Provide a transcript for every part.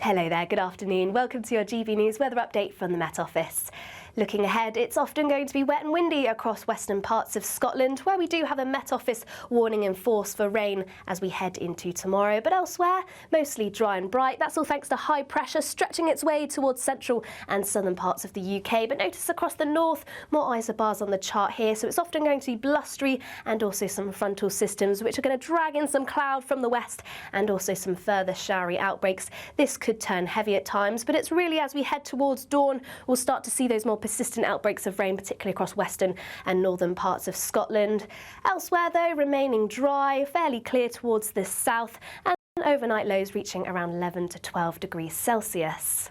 Hello there, good afternoon. Welcome to your GB News weather update from the Met Office. Looking ahead, it's often going to be wet and windy across western parts of Scotland, where we do have a Met Office warning in force for rain as we head into tomorrow. But elsewhere, mostly dry and bright. That's all thanks to high pressure stretching its way towards central and southern parts of the UK. But notice across the north, more isobars on the chart here, so it's often going to be blustery and also some frontal systems which are going to drag in some cloud from the west and also some further showery outbreaks. This could turn heavy at times, but it's really as we head towards dawn, we'll start to see those more persistent outbreaks of rain, particularly across western and northern parts of Scotland. Elsewhere though, remaining dry, fairly clear towards the south, and overnight lows reaching around 11 to 12 degrees Celsius.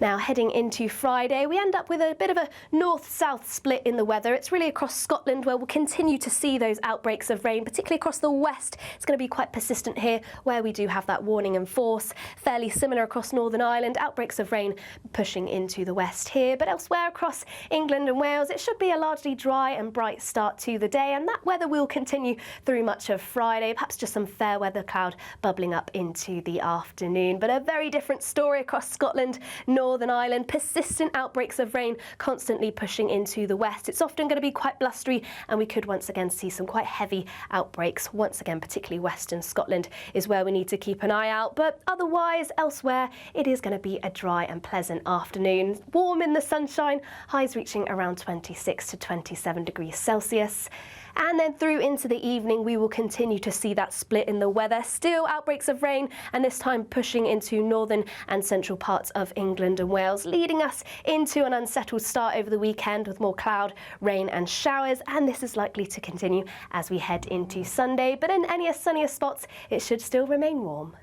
Now heading into Friday, we end up with a bit of a north-south split in the weather. It's really across Scotland where we'll continue to see those outbreaks of rain, particularly across the west. It's going to be quite persistent here where we do have that warning in force. Fairly similar across Northern Ireland, outbreaks of rain pushing into the west here. But elsewhere across England and Wales, it should be a largely dry and bright start to the day, and that weather will continue through much of Friday, perhaps just some fair weather cloud bubbling up into the afternoon. But a very different story across Scotland, Northern Ireland, persistent outbreaks of rain constantly pushing into the west. It's often going to be quite blustery, and we could once again see some quite heavy outbreaks. Once again, particularly western Scotland is where we need to keep an eye out, but otherwise elsewhere it is going to be a dry and pleasant afternoon. Warm in the sunshine, highs reaching around 26 to 27 degrees Celsius. And then through into the evening, we will continue to see that split in the weather. Still outbreaks of rain, and this time pushing into northern and central parts of England and Wales, leading us into an unsettled start over the weekend with more cloud, rain and showers. And this is likely to continue as we head into Sunday. But in any sunnier spots, it should still remain warm.